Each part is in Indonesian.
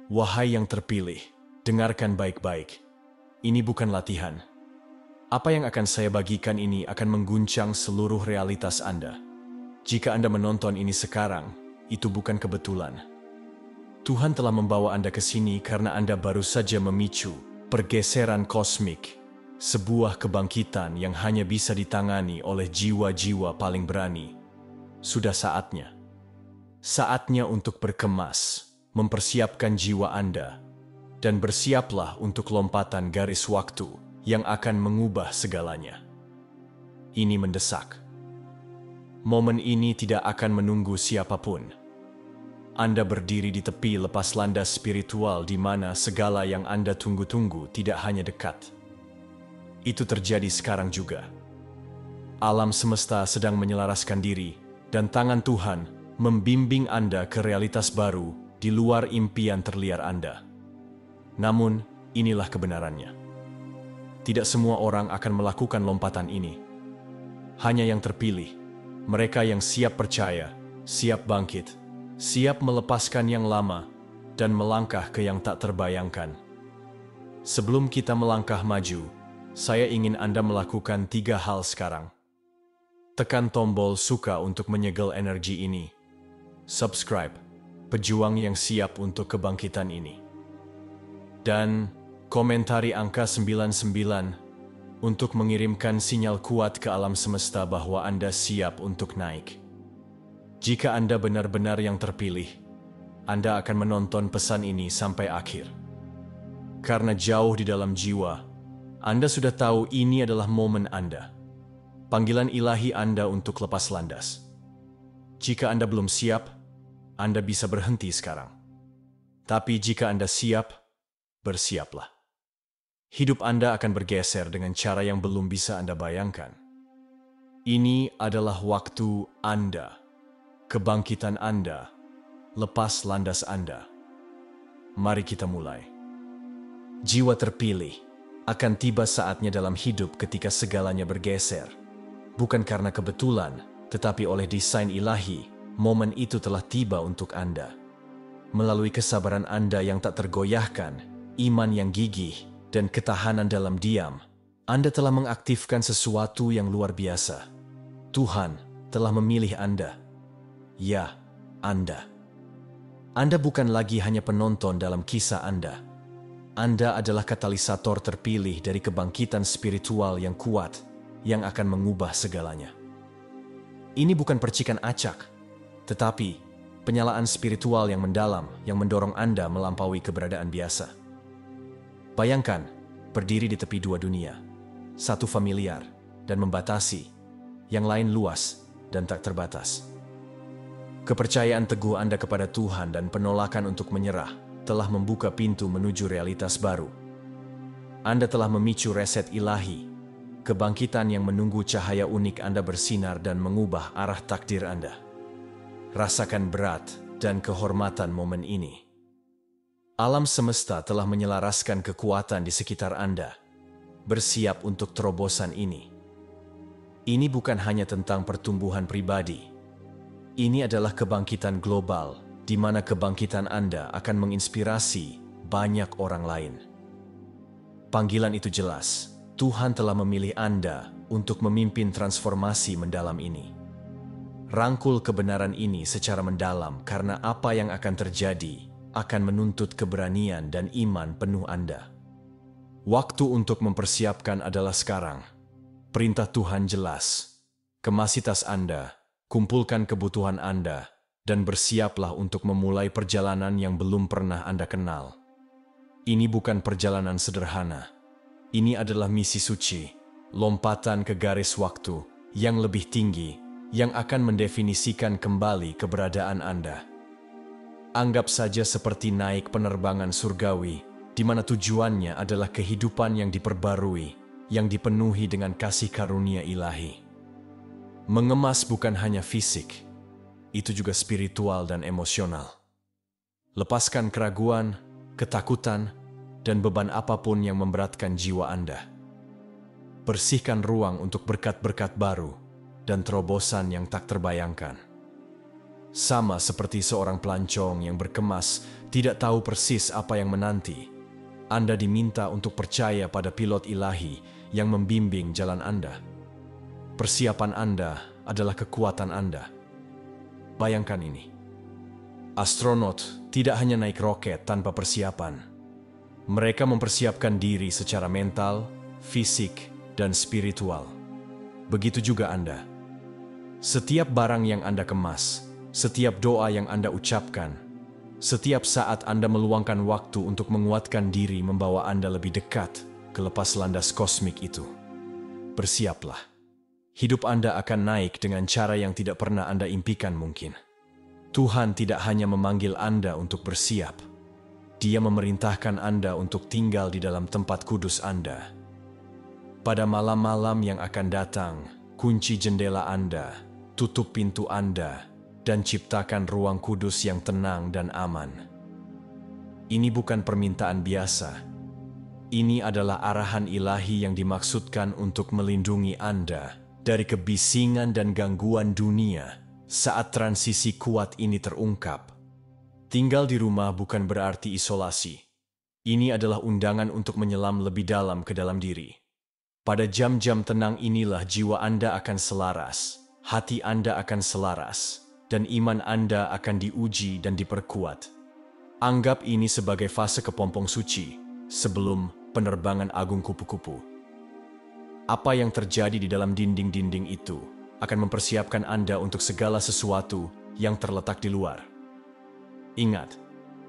Wahai yang terpilih, dengarkan baik-baik. Ini bukan latihan. Apa yang akan saya bagikan ini akan mengguncang seluruh realitas Anda. Jika Anda menonton ini sekarang, itu bukan kebetulan. Tuhan telah membawa Anda ke sini karena Anda baru saja memicu pergeseran kosmik, sebuah kebangkitan yang hanya bisa ditangani oleh jiwa-jiwa paling berani. Sudah saatnya. Saatnya untuk berkemas, mempersiapkan jiwa Anda, dan bersiaplah untuk lompatan garis waktu yang akan mengubah segalanya. Ini mendesak. Momen ini tidak akan menunggu siapapun. Anda berdiri di tepi lepas landas spiritual di mana segala yang Anda tunggu-tunggu tidak hanya dekat. Itu terjadi sekarang juga. Alam semesta sedang menyelaraskan diri, dan tangan Tuhan membimbing Anda ke realitas baru di luar impian terliar Anda. Namun, inilah kebenarannya. Tidak semua orang akan melakukan lompatan ini. Hanya yang terpilih, mereka yang siap percaya, siap bangkit, siap melepaskan yang lama, dan melangkah ke yang tak terbayangkan. Sebelum kita melangkah maju, saya ingin Anda melakukan 3 hal sekarang. Tekan tombol suka untuk menyegel energi ini. Subscribe, pejuang yang siap untuk kebangkitan ini. Dan komentari angka 99 untuk mengirimkan sinyal kuat ke alam semesta bahwa Anda siap untuk naik. Jika Anda benar-benar yang terpilih, Anda akan menonton pesan ini sampai akhir. Karena jauh di dalam jiwa, Anda sudah tahu ini adalah momen Anda. Panggilan ilahi Anda untuk lepas landas. Jika Anda belum siap, Anda bisa berhenti sekarang. Tapi jika Anda siap, bersiaplah. Hidup Anda akan bergeser dengan cara yang belum bisa Anda bayangkan. Ini adalah waktu Anda, kebangkitan Anda, lepas landas Anda. Mari kita mulai. Jiwa terpilih akan tiba saatnya dalam hidup ketika segalanya bergeser. Bukan karena kebetulan, tetapi oleh desain ilahi, momen itu telah tiba untuk Anda. Melalui kesabaran Anda yang tak tergoyahkan, iman yang gigih, dan ketahanan dalam diam, Anda telah mengaktifkan sesuatu yang luar biasa. Tuhan telah memilih Anda. Ya, Anda. Anda bukan lagi hanya penonton dalam kisah Anda. Anda adalah katalisator terpilih dari kebangkitan spiritual yang kuat, yang akan mengubah segalanya. Ini bukan percikan acak, tetapi penyalaan spiritual yang mendalam yang mendorong Anda melampaui keberadaan biasa. Bayangkan, berdiri di tepi 2 dunia, satu familiar dan membatasi, yang lain luas dan tak terbatas. Kepercayaan teguh Anda kepada Tuhan dan penolakan untuk menyerah telah membuka pintu menuju realitas baru. Anda telah memicu reset ilahi, kebangkitan yang menunggu cahaya unik Anda bersinar dan mengubah arah takdir Anda. Rasakan berat dan kehormatan momen ini. Alam semesta telah menyelaraskan kekuatan di sekitar Anda, bersiap untuk terobosan ini. Ini bukan hanya tentang pertumbuhan pribadi. Ini adalah kebangkitan global, di mana kebangkitan Anda akan menginspirasi banyak orang lain. Panggilan itu jelas. Tuhan telah memilih Anda untuk memimpin transformasi mendalam ini. Rangkul kebenaran ini secara mendalam karena apa yang akan terjadi akan menuntut keberanian dan iman penuh Anda. Waktu untuk mempersiapkan adalah sekarang. Perintah Tuhan jelas. Kemasi tas Anda, kumpulkan kebutuhan Anda, dan bersiaplah untuk memulai perjalanan yang belum pernah Anda kenal. Ini bukan perjalanan sederhana. Ini adalah misi suci, lompatan ke garis waktu yang lebih tinggi, yang akan mendefinisikan kembali keberadaan Anda. Anggap saja seperti naik penerbangan surgawi, di mana tujuannya adalah kehidupan yang diperbarui, yang dipenuhi dengan kasih karunia ilahi. Mengemas bukan hanya fisik, itu juga spiritual dan emosional. Lepaskan keraguan, ketakutan, dan beban apapun yang memberatkan jiwa Anda. Bersihkan ruang untuk berkat-berkat baru dan terobosan yang tak terbayangkan. Sama seperti seorang pelancong yang berkemas tidak tahu persis apa yang menanti. Anda diminta untuk percaya pada pilot ilahi yang membimbing jalan Anda. Persiapan Anda adalah kekuatan Anda. Bayangkan ini. Astronot tidak hanya naik roket tanpa persiapan. Mereka mempersiapkan diri secara mental, fisik, dan spiritual. Begitu juga Anda. Setiap barang yang Anda kemas, setiap doa yang Anda ucapkan, setiap saat Anda meluangkan waktu untuk menguatkan diri membawa Anda lebih dekat ke lepas landas kosmik itu. Bersiaplah. Hidup Anda akan naik dengan cara yang tidak pernah Anda impikan mungkin. Tuhan tidak hanya memanggil Anda untuk bersiap. Dia memerintahkan Anda untuk tinggal di dalam tempat kudus Anda. Pada malam-malam yang akan datang, kunci jendela Anda, tutup pintu Anda, dan ciptakan ruang kudus yang tenang dan aman. Ini bukan permintaan biasa. Ini adalah arahan ilahi yang dimaksudkan untuk melindungi Anda dari kebisingan dan gangguan dunia saat transisi kuat ini terungkap. Tinggal di rumah bukan berarti isolasi. Ini adalah undangan untuk menyelam lebih dalam ke dalam diri. Pada jam-jam tenang inilah jiwa Anda akan selaras, hati Anda akan selaras, dan iman Anda akan diuji dan diperkuat. Anggap ini sebagai fase kepompong suci sebelum penerbangan agung kupu-kupu. Apa yang terjadi di dalam dinding-dinding itu akan mempersiapkan Anda untuk segala sesuatu yang terletak di luar. Ingat,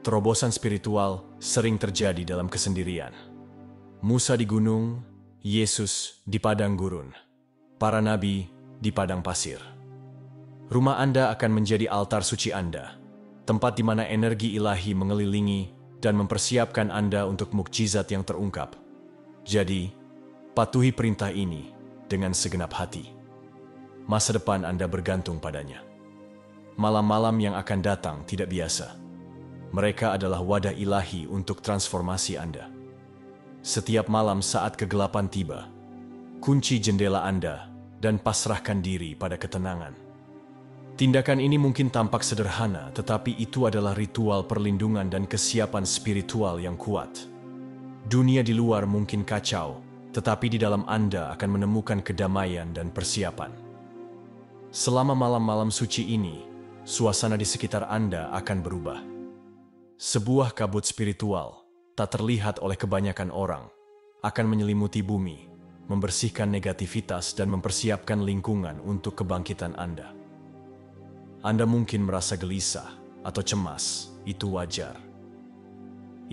terobosan spiritual sering terjadi dalam kesendirian. Musa di gunung, Yesus di padang gurun, para nabi di padang pasir. Rumah Anda akan menjadi altar suci Anda, tempat di mana energi ilahi mengelilingi dan mempersiapkan Anda untuk mukjizat yang terungkap. Jadi, patuhi perintah ini dengan segenap hati. Masa depan Anda bergantung padanya. Malam-malam yang akan datang tidak biasa. Mereka adalah wadah ilahi untuk transformasi Anda. Setiap malam saat kegelapan tiba, kunci jendela Anda dan pasrahkan diri pada ketenangan. Tindakan ini mungkin tampak sederhana, tetapi itu adalah ritual perlindungan dan kesiapan spiritual yang kuat. Dunia di luar mungkin kacau, tetapi di dalam Anda akan menemukan kedamaian dan persiapan. Selama malam-malam suci ini, suasana di sekitar Anda akan berubah. Sebuah kabut spiritual, tak terlihat oleh kebanyakan orang, akan menyelimuti bumi, membersihkan negativitas dan mempersiapkan lingkungan untuk kebangkitan Anda. Anda mungkin merasa gelisah atau cemas, itu wajar.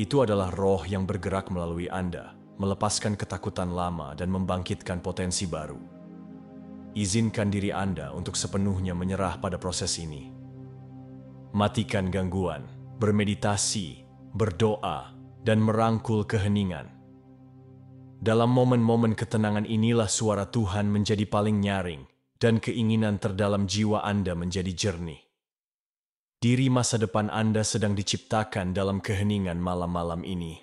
Itu adalah roh yang bergerak melalui Anda, melepaskan ketakutan lama dan membangkitkan potensi baru. Izinkan diri Anda untuk sepenuhnya menyerah pada proses ini. Matikan gangguan, bermeditasi, berdoa, dan merangkul keheningan. Dalam momen-momen ketenangan inilah suara Tuhan menjadi paling nyaring, dan keinginan terdalam jiwa Anda menjadi jernih. Diri masa depan Anda sedang diciptakan dalam keheningan malam-malam ini.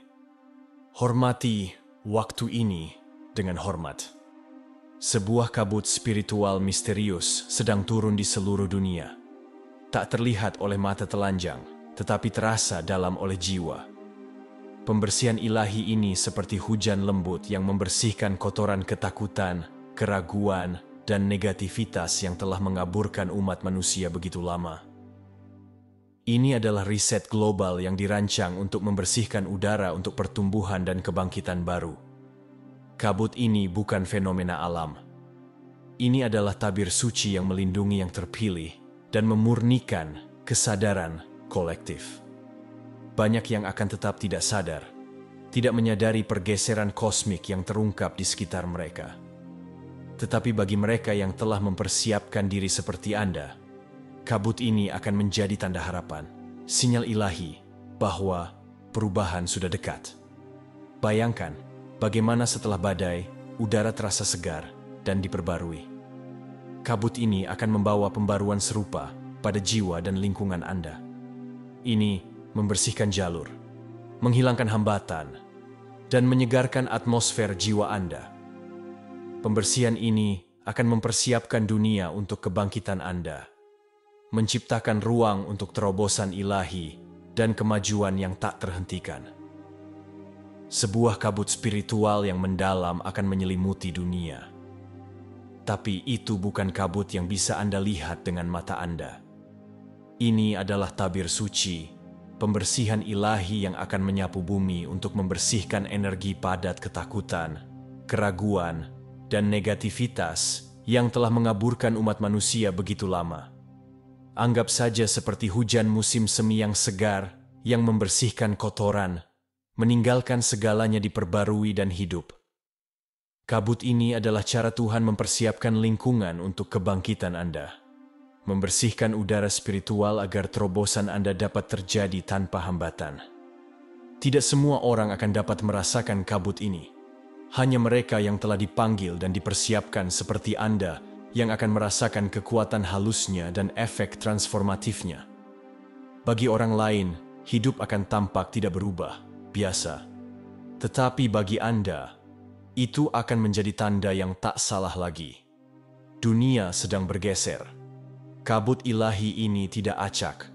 Hormati waktu ini dengan hormat. Sebuah kabut spiritual misterius sedang turun di seluruh dunia. Tak terlihat oleh mata telanjang, tetapi terasa dalam oleh jiwa. Pembersihan ilahi ini seperti hujan lembut yang membersihkan kotoran ketakutan, keraguan, dan negativitas yang telah mengaburkan umat manusia begitu lama. Ini adalah riset global yang dirancang untuk membersihkan udara untuk pertumbuhan dan kebangkitan baru. Kabut ini bukan fenomena alam. Ini adalah tabir suci yang melindungi yang terpilih dan memurnikan kesadaran kolektif. Banyak yang akan tetap tidak sadar, tidak menyadari pergeseran kosmik yang terungkap di sekitar mereka. Tetapi bagi mereka yang telah mempersiapkan diri seperti Anda, kabut ini akan menjadi tanda harapan, sinyal ilahi bahwa perubahan sudah dekat. Bayangkan bagaimana setelah badai, udara terasa segar dan diperbarui. Kabut ini akan membawa pembaruan serupa pada jiwa dan lingkungan Anda. Ini membersihkan jalur, menghilangkan hambatan, dan menyegarkan atmosfer jiwa Anda. Pembersihan ini akan mempersiapkan dunia untuk kebangkitan Anda. menciptakan ruang untuk terobosan ilahi dan kemajuan yang tak terhentikan. Sebuah kabut spiritual yang mendalam akan menyelimuti dunia. Tapi itu bukan kabut yang bisa Anda lihat dengan mata Anda. Ini adalah tabir suci, pembersihan ilahi yang akan menyapu bumi untuk membersihkan energi padat ketakutan, keraguan, dan negativitas yang telah mengaburkan umat manusia begitu lama. Anggap saja seperti hujan musim semi yang segar yang membersihkan kotoran, meninggalkan segalanya diperbarui dan hidup. Kabut ini adalah cara Tuhan mempersiapkan lingkungan untuk kebangkitan Anda. Membersihkan udara spiritual agar terobosan Anda dapat terjadi tanpa hambatan. Tidak semua orang akan dapat merasakan kabut ini. Hanya mereka yang telah dipanggil dan dipersiapkan seperti Anda yang akan merasakan kekuatan halusnya dan efek transformatifnya. Bagi orang lain, hidup akan tampak tidak berubah, biasa. Tetapi bagi Anda, itu akan menjadi tanda yang tak salah lagi. Dunia sedang bergeser. Kabut ilahi ini tidak acak.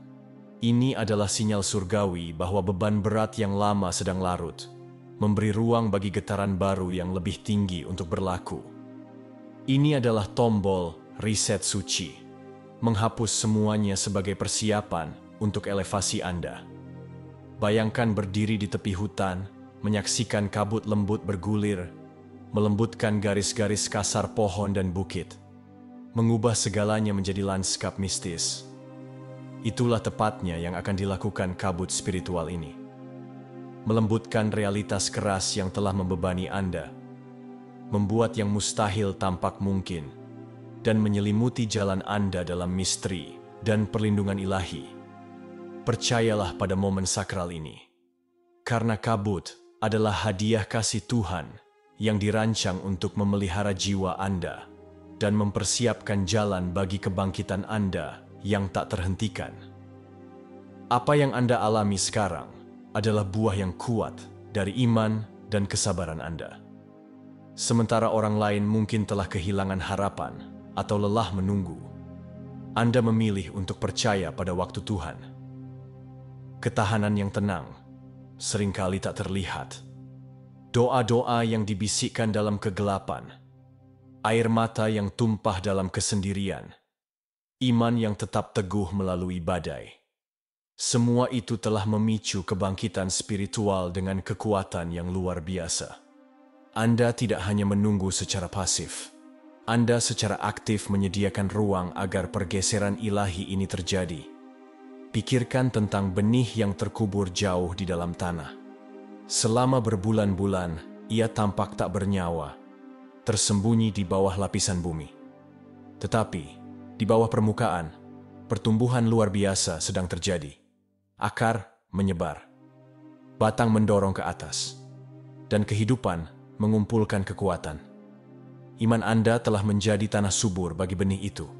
Ini adalah sinyal surgawi bahwa beban berat yang lama sedang larut, memberi ruang bagi getaran baru yang lebih tinggi untuk berlaku. Ini adalah tombol reset suci, menghapus semuanya sebagai persiapan untuk elevasi Anda. Bayangkan berdiri di tepi hutan, menyaksikan kabut lembut bergulir, melembutkan garis-garis kasar pohon dan bukit, mengubah segalanya menjadi lanskap mistis. Itulah tepatnya yang akan dilakukan kabut spiritual ini. Melembutkan realitas keras yang telah membebani Anda, membuat yang mustahil tampak mungkin, dan menyelimuti jalan Anda dalam misteri dan perlindungan ilahi. Percayalah pada momen sakral ini, karena kabut adalah hadiah kasih Tuhan yang dirancang untuk memelihara jiwa Anda dan mempersiapkan jalan bagi kebangkitan Anda yang tak terhentikan. Apa yang Anda alami sekarang adalah buah yang kuat dari iman dan kesabaran Anda. Sementara orang lain mungkin telah kehilangan harapan atau lelah menunggu, Anda memilih untuk percaya pada waktu Tuhan. Ketahanan yang tenang seringkali tak terlihat. Doa-doa yang dibisikkan dalam kegelapan, air mata yang tumpah dalam kesendirian, iman yang tetap teguh melalui badai. Semua itu telah memicu kebangkitan spiritual dengan kekuatan yang luar biasa. Anda tidak hanya menunggu secara pasif. Anda secara aktif menyediakan ruang agar pergeseran ilahi ini terjadi. Pikirkan tentang benih yang terkubur jauh di dalam tanah. Selama berbulan-bulan, ia tampak tak bernyawa, tersembunyi di bawah lapisan bumi. Tetapi, di bawah permukaan, pertumbuhan luar biasa sedang terjadi. Akar menyebar, batang mendorong ke atas, dan kehidupan mengumpulkan kekuatan. Iman Anda telah menjadi tanah subur bagi benih itu.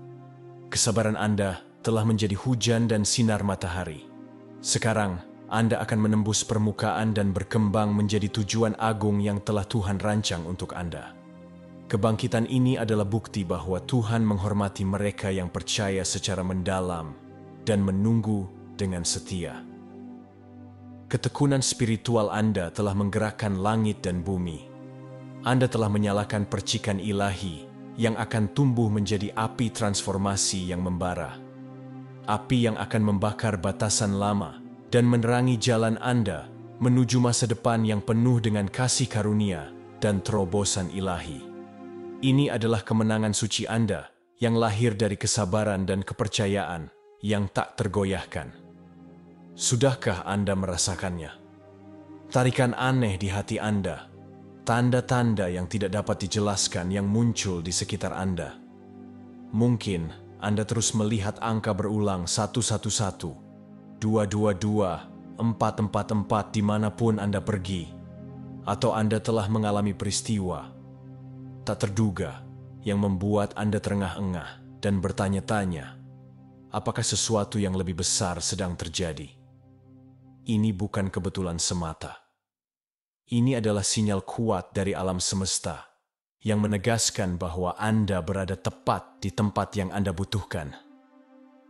Kesabaran Anda telah menjadi hujan dan sinar matahari. Sekarang, Anda akan menembus permukaan dan berkembang menjadi tujuan agung yang telah Tuhan rancang untuk Anda. Kebangkitan ini adalah bukti bahwa Tuhan menghormati mereka yang percaya secara mendalam dan menunggu dengan setia. Ketekunan spiritual Anda telah menggerakkan langit dan bumi. Anda telah menyalakan percikan ilahi yang akan tumbuh menjadi api transformasi yang membara. Api yang akan membakar batasan lama dan menerangi jalan Anda menuju masa depan yang penuh dengan kasih karunia dan terobosan ilahi. Ini adalah kemenangan suci Anda yang lahir dari kesabaran dan kepercayaan yang tak tergoyahkan. Sudahkah Anda merasakannya? Tarikan aneh di hati Anda, tanda-tanda yang tidak dapat dijelaskan yang muncul di sekitar Anda. Mungkin Anda terus melihat angka berulang 111, 222, 444 dimanapun Anda pergi, atau Anda telah mengalami peristiwa tak terduga yang membuat Anda terengah-engah dan bertanya-tanya, apakah sesuatu yang lebih besar sedang terjadi? Ini bukan kebetulan semata. Ini adalah sinyal kuat dari alam semesta yang menegaskan bahwa Anda berada tepat di tempat yang Anda butuhkan.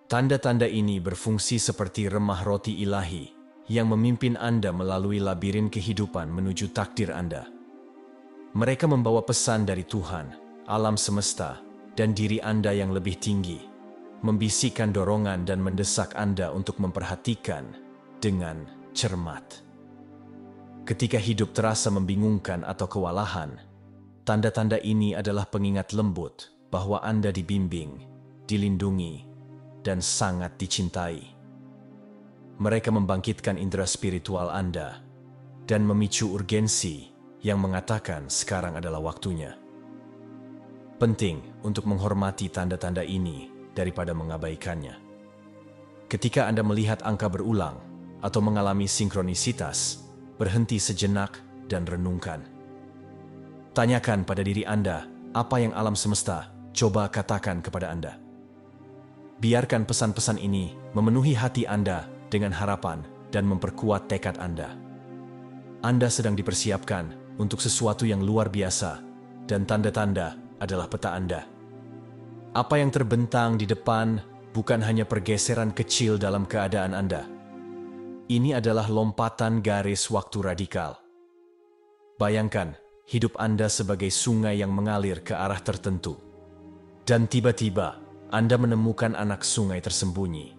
Tanda-tanda ini berfungsi seperti remah roti ilahi yang memimpin Anda melalui labirin kehidupan menuju takdir Anda. Mereka membawa pesan dari Tuhan, alam semesta, dan diri Anda yang lebih tinggi, membisikkan dorongan dan mendesak Anda untuk memperhatikan dengan cermat. Ketika hidup terasa membingungkan atau kewalahan, tanda-tanda ini adalah pengingat lembut bahwa Anda dibimbing, dilindungi, dan sangat dicintai. Mereka membangkitkan indera spiritual Anda dan memicu urgensi yang mengatakan sekarang adalah waktunya. Penting untuk menghormati tanda-tanda ini daripada mengabaikannya. Ketika Anda melihat angka berulang atau mengalami sinkronisitas, berhenti sejenak dan renungkan. Tanyakan pada diri Anda apa yang alam semesta coba katakan kepada Anda. Biarkan pesan-pesan ini memenuhi hati Anda dengan harapan dan memperkuat tekad Anda. Anda sedang dipersiapkan untuk sesuatu yang luar biasa, dan tanda-tanda adalah peta Anda. Apa yang terbentang di depan bukan hanya pergeseran kecil dalam keadaan Anda. Ini adalah lompatan garis waktu radikal. Bayangkan hidup Anda sebagai sungai yang mengalir ke arah tertentu. Dan tiba-tiba, Anda menemukan anak sungai tersembunyi.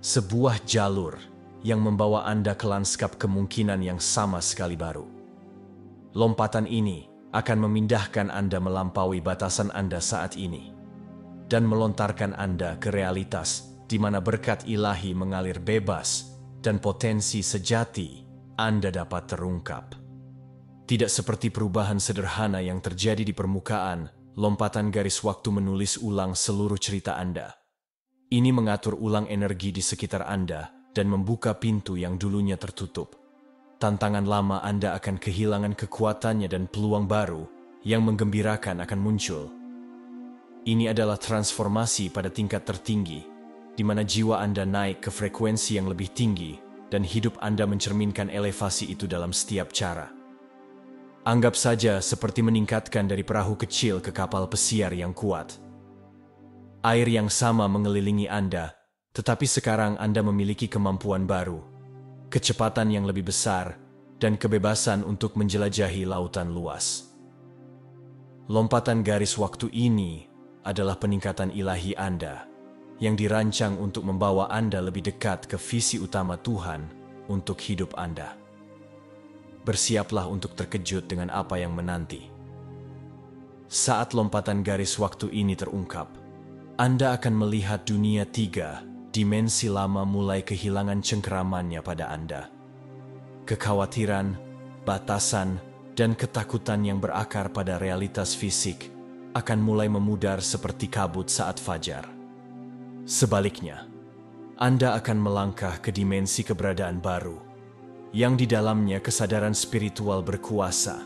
Sebuah jalur yang membawa Anda ke lanskap kemungkinan yang sama sekali baru. Lompatan ini akan memindahkan Anda melampaui batasan Anda saat ini dan melontarkan Anda ke realitas di mana berkat ilahi mengalir bebas dan potensi sejati Anda dapat terungkap. Tidak seperti perubahan sederhana yang terjadi di permukaan, lompatan garis waktu menulis ulang seluruh cerita Anda. Ini mengatur ulang energi di sekitar Anda dan membuka pintu yang dulunya tertutup. Tantangan lama Anda akan kehilangan kekuatannya dan peluang baru yang menggembirakan akan muncul. Ini adalah transformasi pada tingkat tertinggi, di mana jiwa Anda naik ke frekuensi yang lebih tinggi dan hidup Anda mencerminkan elevasi itu dalam setiap cara. Anggap saja seperti meningkatkan dari perahu kecil ke kapal pesiar yang kuat. Air yang sama mengelilingi Anda, tetapi sekarang Anda memiliki kemampuan baru, kecepatan yang lebih besar, dan kebebasan untuk menjelajahi lautan luas. Lompatan garis waktu ini adalah peningkatan ilahi Anda yang dirancang untuk membawa Anda lebih dekat ke visi utama Tuhan untuk hidup Anda. Bersiaplah untuk terkejut dengan apa yang menanti. Saat lompatan garis waktu ini terungkap, Anda akan melihat dunia 3 dimensi lama mulai kehilangan cengkeramannya pada Anda. Kekhawatiran, batasan, dan ketakutan yang berakar pada realitas fisik akan mulai memudar seperti kabut saat fajar. Sebaliknya, Anda akan melangkah ke dimensi keberadaan baru, yang di dalamnya kesadaran spiritual berkuasa,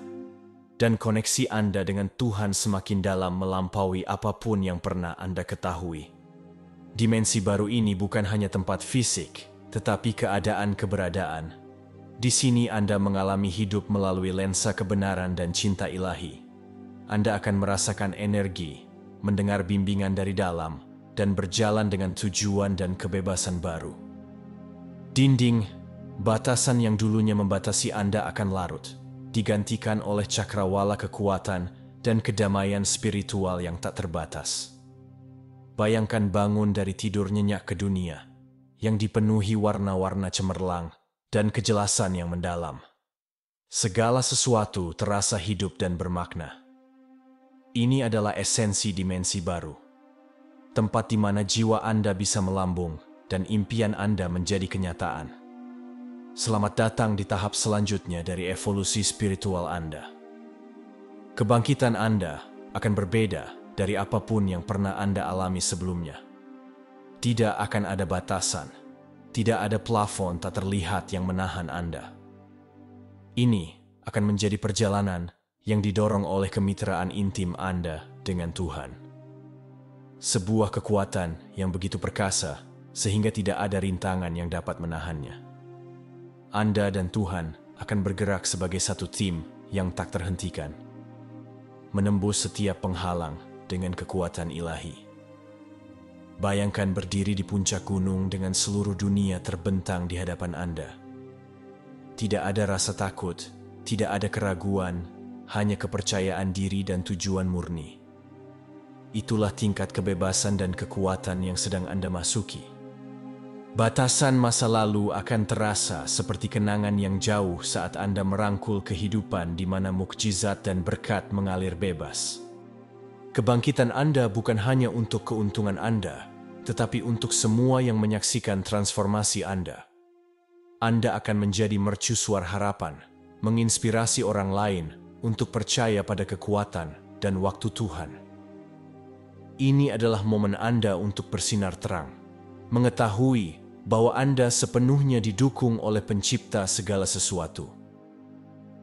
dan koneksi Anda dengan Tuhan semakin dalam melampaui apapun yang pernah Anda ketahui. Dimensi baru ini bukan hanya tempat fisik, tetapi keadaan keberadaan. Di sini Anda mengalami hidup melalui lensa kebenaran dan cinta ilahi. Anda akan merasakan energi, mendengar bimbingan dari dalam, dan berjalan dengan tujuan dan kebebasan baru. Dinding, batasan yang dulunya membatasi Anda akan larut, digantikan oleh cakrawala kekuatan dan kedamaian spiritual yang tak terbatas. Bayangkan bangun dari tidur nyenyak ke dunia, yang dipenuhi warna-warna cemerlang dan kejelasan yang mendalam. Segala sesuatu terasa hidup dan bermakna. Ini adalah esensi dimensi baru, tempat di mana jiwa Anda bisa melambung dan impian Anda menjadi kenyataan. Selamat datang di tahap selanjutnya dari evolusi spiritual Anda. Kebangkitan Anda akan berbeda dari apapun yang pernah Anda alami sebelumnya. Tidak akan ada batasan, tidak ada plafon tak terlihat yang menahan Anda. Ini akan menjadi perjalanan yang didorong oleh kemitraan intim Anda dengan Tuhan. Sebuah kekuatan yang begitu perkasa sehingga tidak ada rintangan yang dapat menahannya. Anda dan Tuhan akan bergerak sebagai satu tim yang tak terhentikan, menembus setiap penghalang dengan kekuatan ilahi. Bayangkan berdiri di puncak gunung dengan seluruh dunia terbentang di hadapan Anda. Tidak ada rasa takut, tidak ada keraguan, hanya kepercayaan diri dan tujuan murni. Itulah tingkat kebebasan dan kekuatan yang sedang Anda masuki. Batasan masa lalu akan terasa seperti kenangan yang jauh saat Anda merangkul kehidupan di mana mukjizat dan berkat mengalir bebas. Kebangkitan Anda bukan hanya untuk keuntungan Anda, tetapi untuk semua yang menyaksikan transformasi Anda. Anda akan menjadi mercusuar harapan, menginspirasi orang lain untuk percaya pada kekuatan dan waktu Tuhan. Ini adalah momen Anda untuk bersinar terang, mengetahui bahwa Anda sepenuhnya didukung oleh Pencipta segala sesuatu.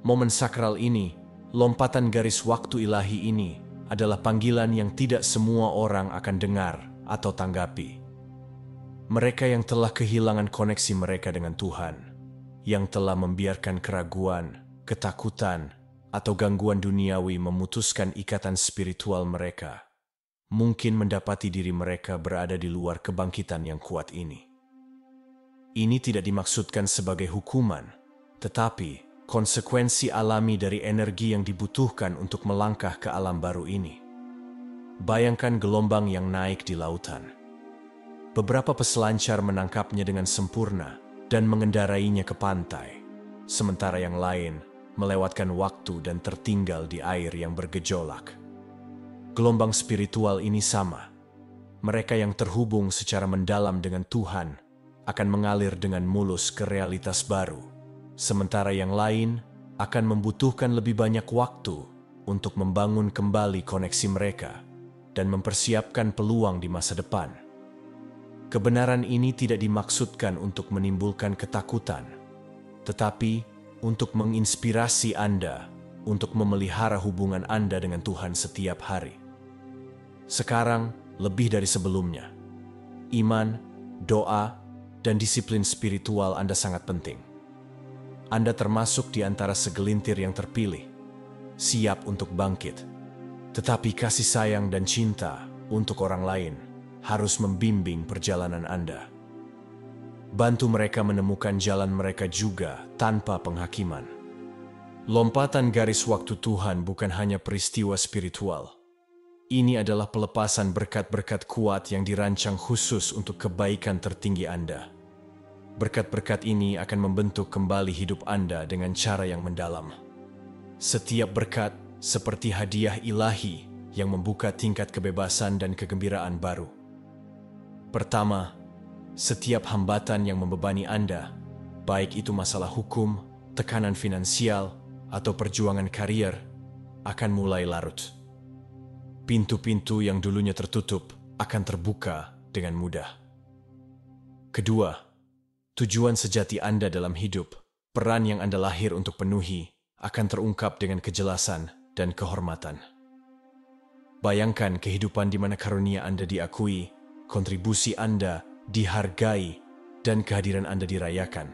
Momen sakral ini, lompatan garis waktu ilahi ini, adalah panggilan yang tidak semua orang akan dengar atau tanggapi. Mereka yang telah kehilangan koneksi mereka dengan Tuhan, yang telah membiarkan keraguan, ketakutan, atau gangguan duniawi memutuskan ikatan spiritual mereka, mungkin mendapati diri mereka berada di luar kebangkitan yang kuat ini. Ini tidak dimaksudkan sebagai hukuman, tetapi konsekuensi alami dari energi yang dibutuhkan untuk melangkah ke alam baru ini. Bayangkan gelombang yang naik di lautan. Beberapa peselancar menangkapnya dengan sempurna dan mengendarainya ke pantai, sementara yang lain melewatkan waktu dan tertinggal di air yang bergejolak. Gelombang spiritual ini sama. Mereka yang terhubung secara mendalam dengan Tuhan akan mengalir dengan mulus ke realitas baru, sementara yang lain akan membutuhkan lebih banyak waktu untuk membangun kembali koneksi mereka dan mempersiapkan peluang di masa depan. Kebenaran ini tidak dimaksudkan untuk menimbulkan ketakutan, tetapi untuk menginspirasi Anda untuk memelihara hubungan Anda dengan Tuhan setiap hari. Sekarang, lebih dari sebelumnya, iman, doa, dan disiplin spiritual Anda sangat penting. Anda termasuk di antara segelintir yang terpilih, siap untuk bangkit. Tetapi kasih sayang dan cinta untuk orang lain harus membimbing perjalanan Anda. Bantu mereka menemukan jalan mereka juga tanpa penghakiman. Lompatan garis waktu Tuhan bukan hanya peristiwa spiritual. Ini adalah pelepasan berkat-berkat kuat yang dirancang khusus untuk kebaikan tertinggi Anda. Berkat-berkat ini akan membentuk kembali hidup Anda dengan cara yang mendalam. Setiap berkat seperti hadiah ilahi yang membuka tingkat kebebasan dan kegembiraan baru. Pertama, setiap hambatan yang membebani Anda, baik itu masalah hukum, tekanan finansial, atau perjuangan karier, akan mulai larut. Pintu-pintu yang dulunya tertutup akan terbuka dengan mudah. Kedua, tujuan sejati Anda dalam hidup, peran yang Anda lahir untuk penuhi, akan terungkap dengan kejelasan dan kehormatan. Bayangkan kehidupan di mana karunia Anda diakui, kontribusi Anda dihargai, dan kehadiran Anda dirayakan.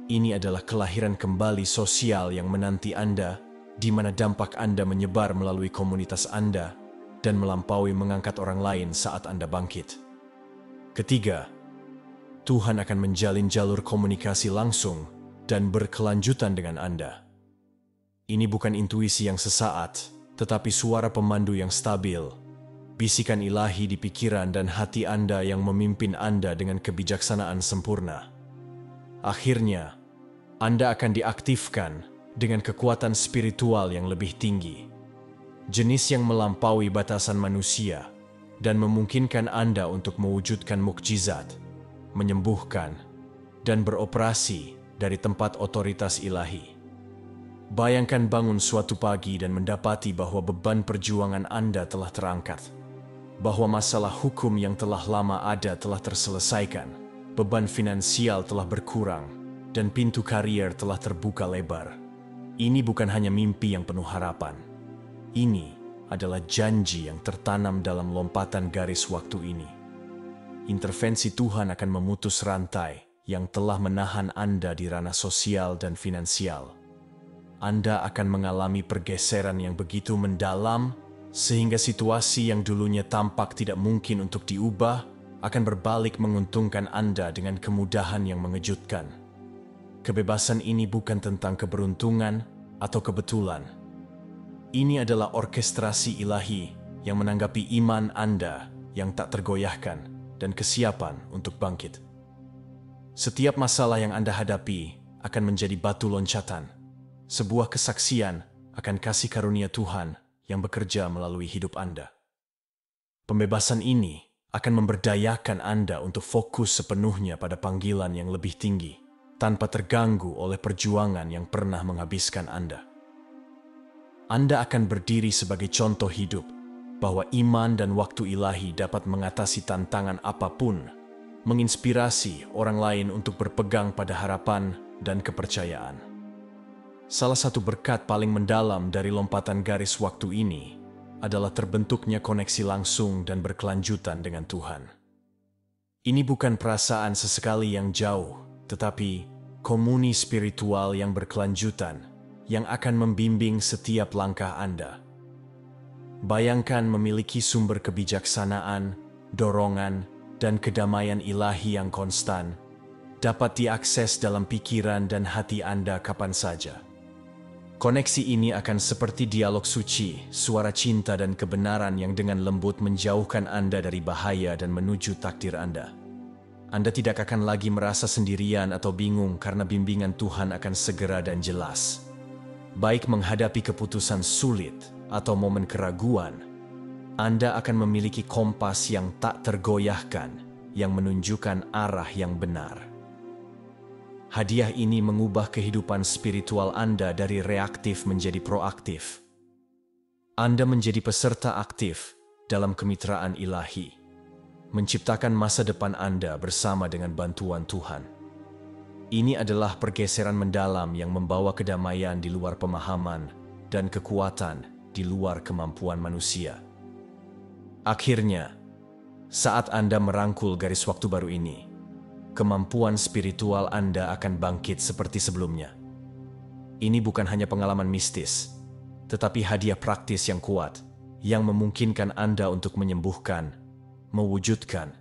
Ini adalah kelahiran kembali sosial yang menanti Anda, di mana dampak Anda menyebar melalui komunitas Anda dan melampaui mengangkat orang lain saat Anda bangkit. Ketiga, Tuhan akan menjalin jalur komunikasi langsung dan berkelanjutan dengan Anda. Ini bukan intuisi yang sesaat, tetapi suara pemandu yang stabil, bisikan ilahi di pikiran dan hati Anda yang memimpin Anda dengan kebijaksanaan sempurna. Akhirnya, Anda akan diaktifkan dengan kekuatan spiritual yang lebih tinggi, jenis yang melampaui batasan manusia dan memungkinkan Anda untuk mewujudkan mukjizat, menyembuhkan, dan beroperasi dari tempat otoritas ilahi. Bayangkan bangun suatu pagi dan mendapati bahwa beban perjuangan Anda telah terangkat, bahwa masalah hukum yang telah lama ada telah terselesaikan, beban finansial telah berkurang, dan pintu karier telah terbuka lebar. Ini bukan hanya mimpi yang penuh harapan. Ini adalah janji yang tertanam dalam lompatan garis waktu ini. Intervensi Tuhan akan memutus rantai yang telah menahan Anda di ranah sosial dan finansial. Anda akan mengalami pergeseran yang begitu mendalam sehingga situasi yang dulunya tampak tidak mungkin untuk diubah akan berbalik menguntungkan Anda dengan kemudahan yang mengejutkan. Kebebasan ini bukan tentang keberuntungan atau kebetulan. Ini adalah orkestrasi ilahi yang menanggapi iman Anda yang tak tergoyahkan dan kesiapan untuk bangkit. Setiap masalah yang Anda hadapi akan menjadi batu loncatan, sebuah kesaksian akan kasih karunia Tuhan yang bekerja melalui hidup Anda. Pembebasan ini akan memberdayakan Anda untuk fokus sepenuhnya pada panggilan yang lebih tinggi, tanpa terganggu oleh perjuangan yang pernah menghabiskan Anda. Anda akan berdiri sebagai contoh hidup bahwa iman dan waktu ilahi dapat mengatasi tantangan apapun, menginspirasi orang lain untuk berpegang pada harapan dan kepercayaan. Salah satu berkat paling mendalam dari lompatan garis waktu ini adalah terbentuknya koneksi langsung dan berkelanjutan dengan Tuhan. Ini bukan perasaan sesekali yang jauh, tetapi komuni spiritual yang berkelanjutan yang akan membimbing setiap langkah Anda. Bayangkan memiliki sumber kebijaksanaan, dorongan, dan kedamaian ilahi yang konstan, dapat diakses dalam pikiran dan hati Anda kapan saja. Koneksi ini akan seperti dialog suci, suara cinta dan kebenaran yang dengan lembut menjauhkan Anda dari bahaya dan menuju takdir Anda. Anda tidak akan lagi merasa sendirian atau bingung karena bimbingan Tuhan akan segera dan jelas. Baik menghadapi keputusan sulit atau momen keraguan, Anda akan memiliki kompas yang tak tergoyahkan, yang menunjukkan arah yang benar. Hadiah ini mengubah kehidupan spiritual Anda dari reaktif menjadi proaktif. Anda menjadi peserta aktif dalam kemitraan ilahi, menciptakan masa depan Anda bersama dengan bantuan Tuhan. Ini adalah pergeseran mendalam yang membawa kedamaian di luar pemahaman dan kekuatan di luar kemampuan manusia. Akhirnya, saat Anda merangkul garis waktu baru ini, kemampuan spiritual Anda akan bangkit seperti sebelumnya. Ini bukan hanya pengalaman mistis, tetapi hadiah praktis yang kuat, yang memungkinkan Anda untuk menyembuhkan, mewujudkan,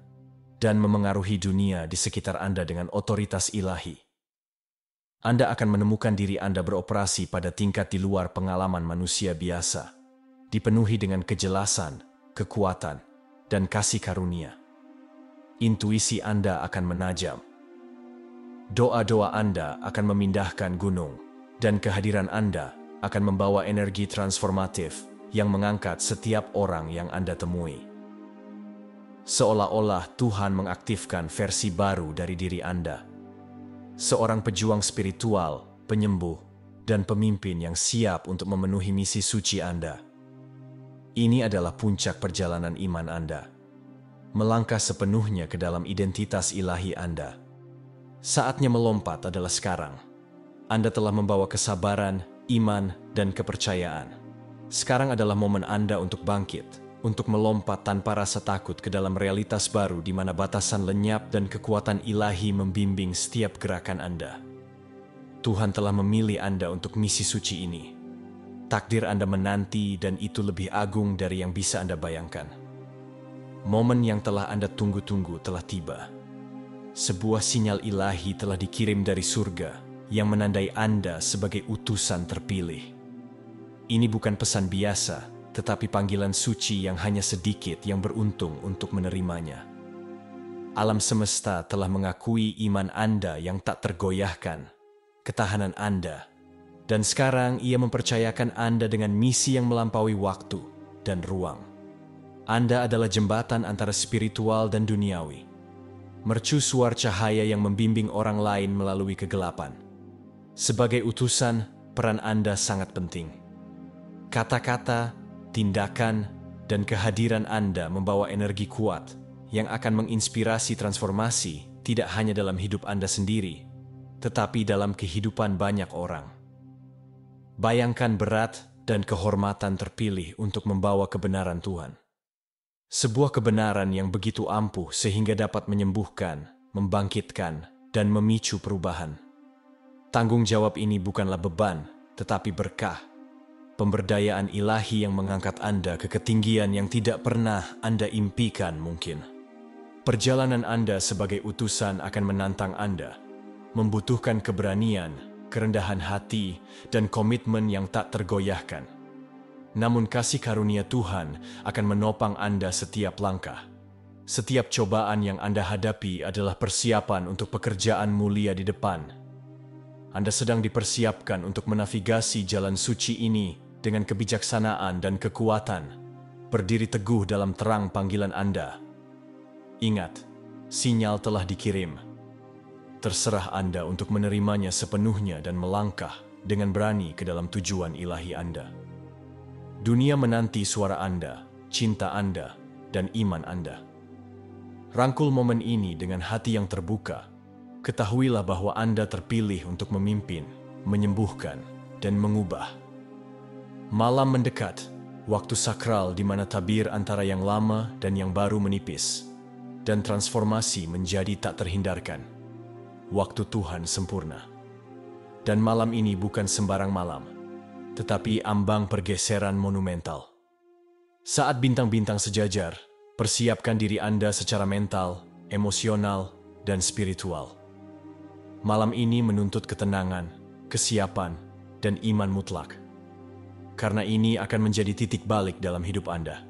dan memengaruhi dunia di sekitar Anda dengan otoritas ilahi. Anda akan menemukan diri Anda beroperasi pada tingkat di luar pengalaman manusia biasa, dipenuhi dengan kejelasan, kekuatan, dan kasih karunia. Intuisi Anda akan menajam. Doa-doa Anda akan memindahkan gunung, dan kehadiran Anda akan membawa energi transformatif yang mengangkat setiap orang yang Anda temui. Seolah-olah Tuhan mengaktifkan versi baru dari diri Anda. Seorang pejuang spiritual, penyembuh, dan pemimpin yang siap untuk memenuhi misi suci Anda. Ini adalah puncak perjalanan iman Anda. Melangkah sepenuhnya ke dalam identitas ilahi Anda. Saatnya melompat adalah sekarang. Anda telah membawa kesabaran, iman, dan kepercayaan. Sekarang adalah momen Anda untuk bangkit, untuk melompat tanpa rasa takut ke dalam realitas baru di mana batasan lenyap dan kekuatan ilahi membimbing setiap gerakan Anda. Tuhan telah memilih Anda untuk misi suci ini. Takdir Anda menanti dan itu lebih agung dari yang bisa Anda bayangkan. Momen yang telah Anda tunggu-tunggu telah tiba. Sebuah sinyal ilahi telah dikirim dari surga yang menandai Anda sebagai utusan terpilih. Ini bukan pesan biasa, tetapi panggilan suci yang hanya sedikit yang beruntung untuk menerimanya. Alam semesta telah mengakui iman Anda yang tak tergoyahkan, ketahanan Anda, dan sekarang ia mempercayakan Anda dengan misi yang melampaui waktu dan ruang. Anda adalah jembatan antara spiritual dan duniawi. Mercusuar cahaya yang membimbing orang lain melalui kegelapan. Sebagai utusan, peran Anda sangat penting. Kata-kata, tindakan, dan kehadiran Anda membawa energi kuat yang akan menginspirasi transformasi tidak hanya dalam hidup Anda sendiri, tetapi dalam kehidupan banyak orang. Bayangkan berat dan kehormatan terpilih untuk membawa kebenaran Tuhan. Sebuah kebenaran yang begitu ampuh sehingga dapat menyembuhkan, membangkitkan, dan memicu perubahan. Tanggung jawab ini bukanlah beban, tetapi berkah. pemberdayaan ilahi yang mengangkat Anda ke ketinggian yang tidak pernah Anda impikan mungkin. Perjalanan Anda sebagai utusan akan menantang Anda, membutuhkan keberanian, kerendahan hati, dan komitmen yang tak tergoyahkan. Namun kasih karunia Tuhan akan menopang Anda setiap langkah. Setiap cobaan yang Anda hadapi adalah persiapan untuk pekerjaan mulia di depan. Anda sedang dipersiapkan untuk menavigasi jalan suci ini dengan kebijaksanaan dan kekuatan, berdiri teguh dalam terang panggilan Anda. Ingat, sinyal telah dikirim. Terserah Anda untuk menerimanya sepenuhnya dan melangkah dengan berani ke dalam tujuan ilahi Anda. Dunia menanti suara Anda, cinta Anda, dan iman Anda. Rangkul momen ini dengan hati yang terbuka. Ketahuilah bahwa Anda terpilih untuk memimpin, menyembuhkan, dan mengubah. Malam mendekat, waktu sakral di mana tabir antara yang lama dan yang baru menipis, dan transformasi menjadi tak terhindarkan. Waktu Tuhan sempurna. Dan malam ini bukan sembarang malam, tetapi ambang pergeseran monumental. Saat bintang-bintang sejajar, persiapkan diri Anda secara mental, emosional, dan spiritual. Malam ini menuntut ketenangan, kesiapan, dan iman mutlak. Karena ini akan menjadi titik balik dalam hidup Anda.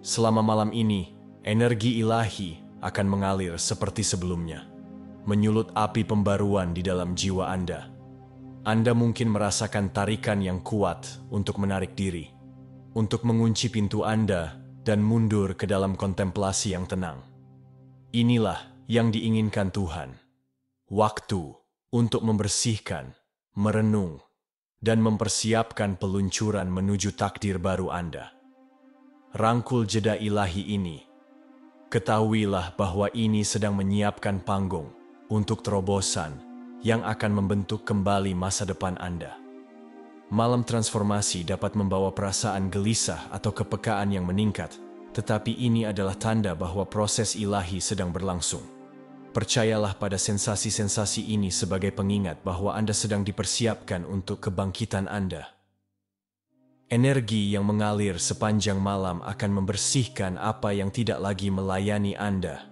Selama malam ini, energi ilahi akan mengalir seperti sebelumnya, menyulut api pembaruan di dalam jiwa Anda. Anda mungkin merasakan tarikan yang kuat untuk menarik diri, untuk mengunci pintu Anda dan mundur ke dalam kontemplasi yang tenang. Inilah yang diinginkan Tuhan. Waktu untuk membersihkan, merenung, dan mempersiapkan peluncuran menuju takdir baru Anda. Rangkul jeda ilahi ini. Ketahuilah bahwa ini sedang menyiapkan panggung untuk terobosan yang akan membentuk kembali masa depan Anda. Malam transformasi dapat membawa perasaan gelisah atau kepekaan yang meningkat, tetapi ini adalah tanda bahwa proses ilahi sedang berlangsung. Percayalah pada sensasi-sensasi ini sebagai pengingat bahwa Anda sedang dipersiapkan untuk kebangkitan Anda. Energi yang mengalir sepanjang malam akan membersihkan apa yang tidak lagi melayani Anda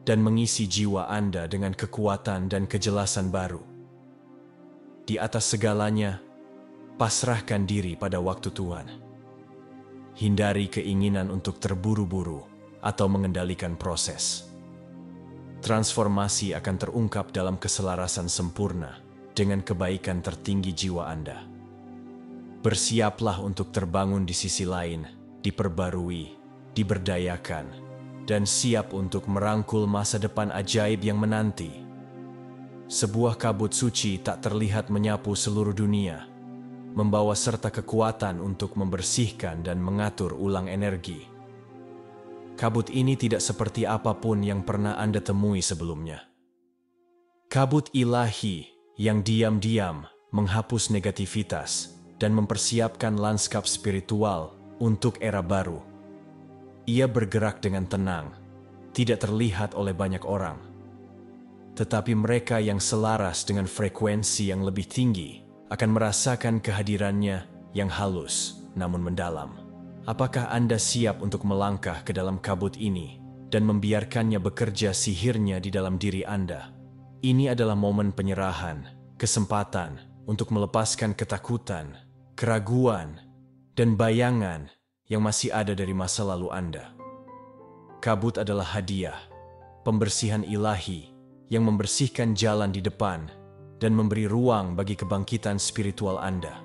dan mengisi jiwa Anda dengan kekuatan dan kejelasan baru. Di atas segalanya, pasrahkan diri pada waktu Tuhan. Hindari keinginan untuk terburu-buru atau mengendalikan proses. Transformasi akan terungkap dalam keselarasan sempurna dengan kebaikan tertinggi jiwa Anda. Bersiaplah untuk terbangun di sisi lain, diperbarui, diberdayakan, dan siap untuk merangkul masa depan ajaib yang menanti. Sebuah kabut suci tak terlihat menyapu seluruh dunia, membawa serta kekuatan untuk membersihkan dan mengatur ulang energi. Kabut ini tidak seperti apapun yang pernah Anda temui sebelumnya. Kabut ilahi yang diam-diam menghapus negativitas dan mempersiapkan lanskap spiritual untuk era baru. Ia bergerak dengan tenang, tidak terlihat oleh banyak orang. Tetapi mereka yang selaras dengan frekuensi yang lebih tinggi akan merasakan kehadirannya yang halus namun mendalam. Apakah Anda siap untuk melangkah ke dalam kabut ini dan membiarkannya bekerja sihirnya di dalam diri Anda? Ini adalah momen penyerahan, kesempatan untuk melepaskan ketakutan, keraguan, dan bayangan yang masih ada dari masa lalu Anda. Kabut adalah hadiah, pembersihan ilahi yang membersihkan jalan di depan dan memberi ruang bagi kebangkitan spiritual Anda.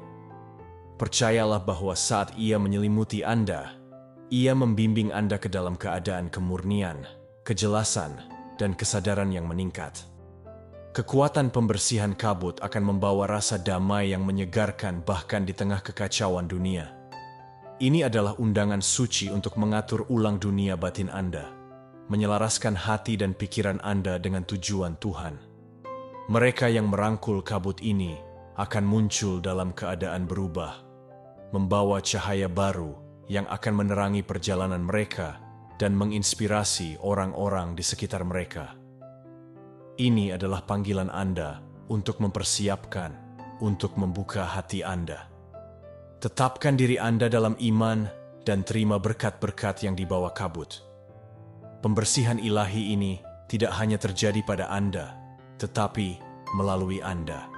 Percayalah bahwa saat Ia menyelimuti Anda, Ia membimbing Anda ke dalam keadaan kemurnian, kejelasan, dan kesadaran yang meningkat. Kekuatan pembersihan kabut akan membawa rasa damai yang menyegarkan bahkan di tengah kekacauan dunia. Ini adalah undangan suci untuk mengatur ulang dunia batin Anda, menyelaraskan hati dan pikiran Anda dengan tujuan Tuhan. Mereka yang merangkul kabut ini akan muncul dalam keadaan berubah, membawa cahaya baru yang akan menerangi perjalanan mereka dan menginspirasi orang-orang di sekitar mereka. Ini adalah panggilan Anda untuk mempersiapkan, untuk membuka hati Anda. Tetapkan diri Anda dalam iman dan terima berkat-berkat yang dibawa kabut. Pembersihan ilahi ini tidak hanya terjadi pada Anda, tetapi melalui Anda,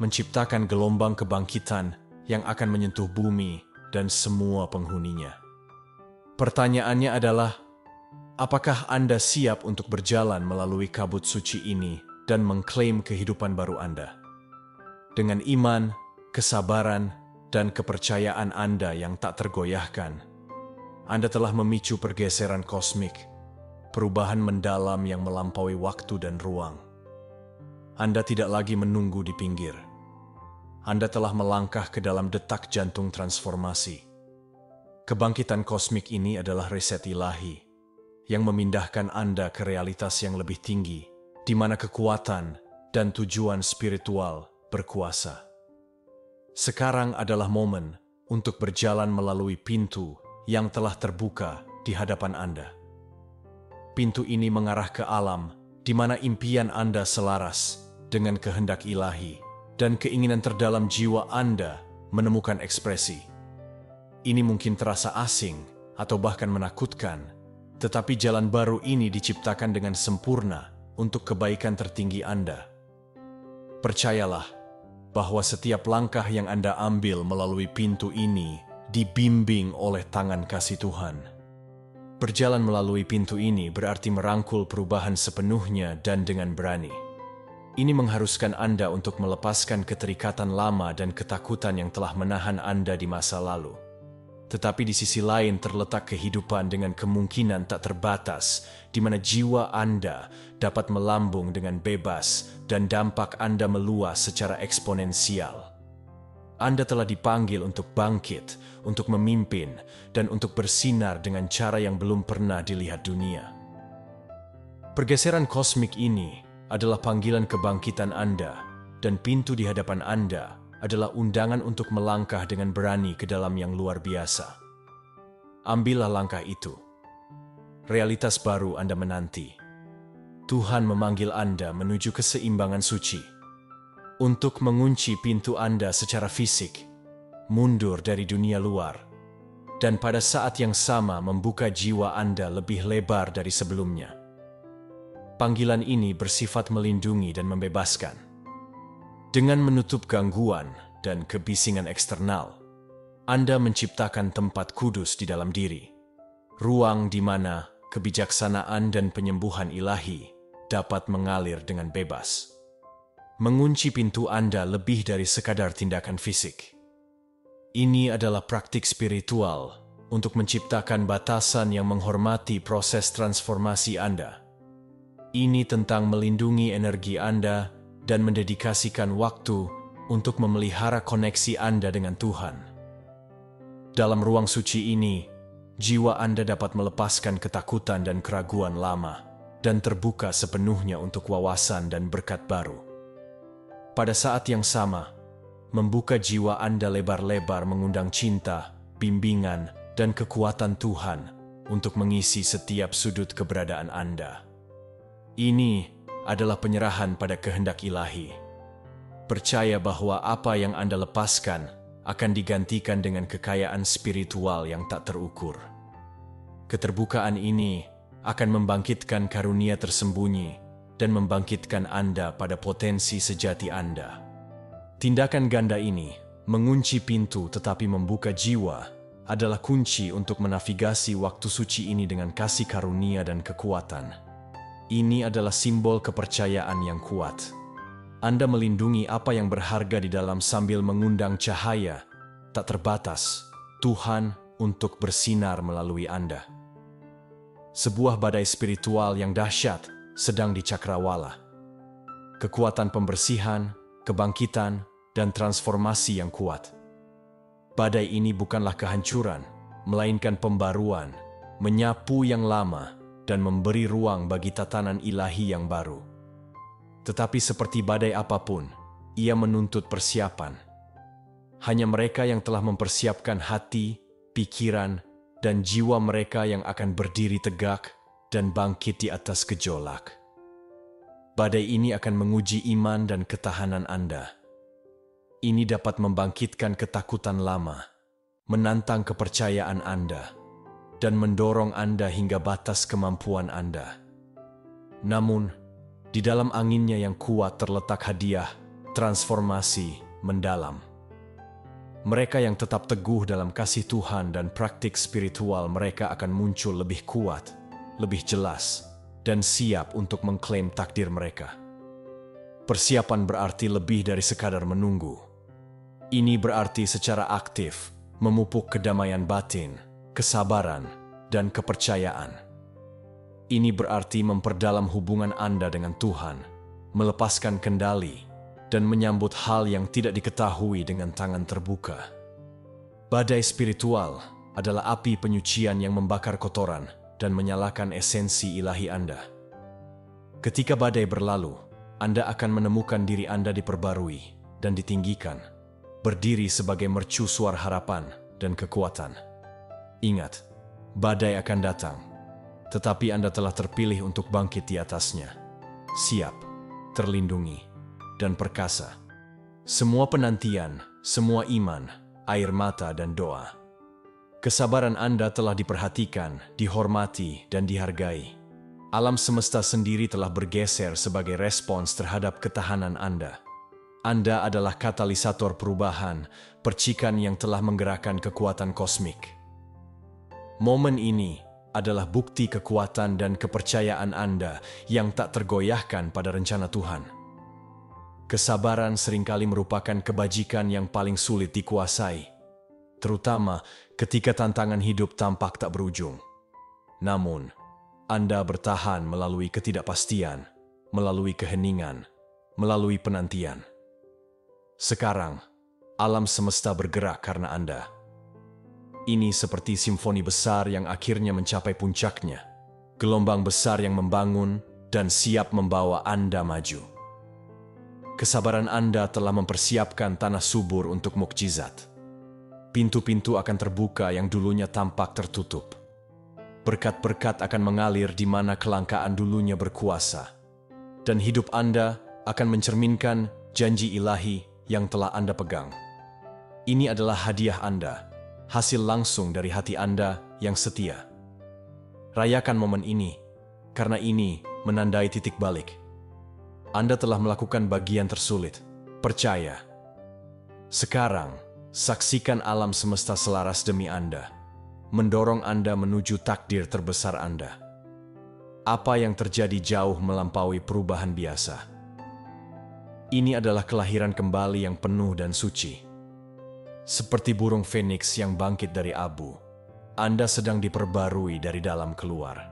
menciptakan gelombang kebangkitan yang akan menyentuh bumi dan semua penghuninya. Pertanyaannya adalah, apakah Anda siap untuk berjalan melalui kabut suci ini dan mengklaim kehidupan baru Anda? Dengan iman, kesabaran, dan kepercayaan Anda yang tak tergoyahkan, Anda telah memicu pergeseran kosmik, perubahan mendalam yang melampaui waktu dan ruang. Anda tidak lagi menunggu di pinggir. Anda telah melangkah ke dalam detak jantung transformasi. Kebangkitan kosmik ini adalah reset ilahi yang memindahkan Anda ke realitas yang lebih tinggi, di mana kekuatan dan tujuan spiritual berkuasa. Sekarang adalah momen untuk berjalan melalui pintu yang telah terbuka di hadapan Anda. Pintu ini mengarah ke alam di mana impian Anda selaras dengan kehendak ilahi dan keinginan terdalam jiwa Anda menemukan ekspresi. Ini mungkin terasa asing atau bahkan menakutkan, tetapi jalan baru ini diciptakan dengan sempurna untuk kebaikan tertinggi Anda. Percayalah bahwa setiap langkah yang Anda ambil melalui pintu ini dibimbing oleh tangan kasih Tuhan. Berjalan melalui pintu ini berarti merangkul perubahan sepenuhnya dan dengan berani. Ini mengharuskan Anda untuk melepaskan keterikatan lama dan ketakutan yang telah menahan Anda di masa lalu. Tetapi di sisi lain terletak kehidupan dengan kemungkinan tak terbatas, di mana jiwa Anda dapat melambung dengan bebas dan dampak Anda meluas secara eksponensial. Anda telah dipanggil untuk bangkit, untuk memimpin, dan untuk bersinar dengan cara yang belum pernah dilihat dunia. Pergeseran kosmik ini adalah panggilan kebangkitan Anda, dan pintu di hadapan Anda adalah undangan untuk melangkah dengan berani ke dalam yang luar biasa. Ambillah langkah itu. Realitas baru Anda menanti. Tuhan memanggil Anda menuju keseimbangan suci. Untuk mengunci pintu Anda secara fisik, mundur dari dunia luar, dan pada saat yang sama membuka jiwa Anda lebih lebar dari sebelumnya. Panggilan ini bersifat melindungi dan membebaskan. Dengan menutup gangguan dan kebisingan eksternal, Anda menciptakan tempat kudus di dalam diri, ruang di mana kebijaksanaan dan penyembuhan ilahi dapat mengalir dengan bebas. Mengunci pintu Anda lebih dari sekadar tindakan fisik. Ini adalah praktik spiritual untuk menciptakan batasan yang menghormati proses transformasi Anda. Ini tentang melindungi energi Anda dan mendedikasikan waktu untuk memelihara koneksi Anda dengan Tuhan. Dalam ruang suci ini, jiwa Anda dapat melepaskan ketakutan dan keraguan lama dan terbuka sepenuhnya untuk wawasan dan berkat baru. Pada saat yang sama, membuka jiwa Anda lebar-lebar mengundang cinta, bimbingan, dan kekuatan Tuhan untuk mengisi setiap sudut keberadaan Anda. Ini adalah penyerahan pada kehendak ilahi. Percaya bahwa apa yang Anda lepaskan akan digantikan dengan kekayaan spiritual yang tak terukur. Keterbukaan ini akan membangkitkan karunia tersembunyi dan membangkitkan Anda pada potensi sejati Anda. Tindakan ganda ini, mengunci pintu tetapi membuka jiwa, adalah kunci untuk menavigasi waktu suci ini dengan kasih karunia dan kekuatan. Ini adalah simbol kepercayaan yang kuat. Anda melindungi apa yang berharga di dalam sambil mengundang cahaya tak terbatas Tuhan untuk bersinar melalui Anda. Sebuah badai spiritual yang dahsyat sedang dicakrawala. Kekuatan pembersihan, kebangkitan, dan transformasi yang kuat. Badai ini bukanlah kehancuran, melainkan pembaruan, menyapu yang lama, dan memberi ruang bagi tatanan ilahi yang baru. Tetapi seperti badai apapun, ia menuntut persiapan. Hanya mereka yang telah mempersiapkan hati, pikiran, dan jiwa mereka yang akan berdiri tegak dan bangkit di atas gejolak. Badai ini akan menguji iman dan ketahanan Anda. Ini dapat membangkitkan ketakutan lama menantang kepercayaan Anda, dan mendorong Anda hingga batas kemampuan Anda. Namun, di dalam anginnya yang kuat terletak hadiah, transformasi mendalam. Mereka yang tetap teguh dalam kasih Tuhan dan praktik spiritual mereka akan muncul lebih kuat, lebih jelas, dan siap untuk mengklaim takdir mereka. Persiapan berarti lebih dari sekadar menunggu. Ini berarti secara aktif memupuk kedamaian batin, kesabaran, dan kepercayaan. Ini berarti memperdalam hubungan Anda dengan Tuhan, melepaskan kendali, dan menyambut hal yang tidak diketahui dengan tangan terbuka. Badai spiritual adalah api penyucian yang membakar kotoran dan menyalakan esensi ilahi Anda. Ketika badai berlalu, Anda akan menemukan diri Anda diperbarui dan ditinggikan, berdiri sebagai mercusuar harapan dan kekuatan. Ingat, badai akan datang, tetapi Anda telah terpilih untuk bangkit di atasnya, siap, terlindungi, dan perkasa. Semua penantian, semua iman, air mata, dan doa. Kesabaran Anda telah diperhatikan, dihormati, dan dihargai. Alam semesta sendiri telah bergeser sebagai respons terhadap ketahanan Anda. Anda adalah katalisator perubahan, percikan yang telah menggerakkan kekuatan kosmik. Momen ini adalah bukti kekuatan dan kepercayaan Anda yang tak tergoyahkan pada rencana Tuhan. Kesabaran seringkali merupakan kebajikan yang paling sulit dikuasai, terutama ketika tantangan hidup tampak tak berujung. Namun, Anda bertahan melalui ketidakpastian, melalui keheningan, melalui penantian. Sekarang, alam semesta bergerak karena Anda. Ini seperti simfoni besar yang akhirnya mencapai puncaknya. Gelombang besar yang membangun dan siap membawa Anda maju. Kesabaran Anda telah mempersiapkan tanah subur untuk mukjizat. Pintu-pintu akan terbuka yang dulunya tampak tertutup. Berkat-berkat akan mengalir di mana kelangkaan dulunya berkuasa. Dan hidup Anda akan mencerminkan janji ilahi yang telah Anda pegang. Ini adalah hadiah Anda, hasil langsung dari hati Anda yang setia. Rayakan momen ini, karena ini menandai titik balik. Anda telah melakukan bagian tersulit, percaya. Sekarang, saksikan alam semesta selaras demi Anda, mendorong Anda menuju takdir terbesar Anda. Apa yang terjadi jauh melampaui perubahan biasa. Ini adalah kelahiran kembali yang penuh dan suci. Seperti burung feniks yang bangkit dari abu, Anda sedang diperbarui dari dalam keluar.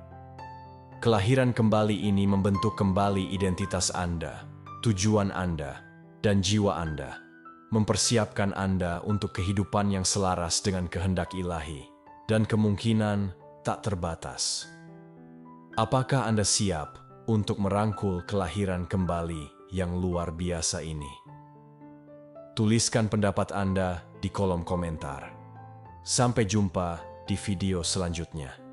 Kelahiran kembali ini membentuk kembali identitas Anda, tujuan Anda, dan jiwa Anda, mempersiapkan Anda untuk kehidupan yang selaras dengan kehendak ilahi, dan kemungkinan tak terbatas. Apakah Anda siap untuk merangkul kelahiran kembali yang luar biasa ini? Tuliskan pendapat Anda di kolom komentar. Sampai jumpa di video selanjutnya.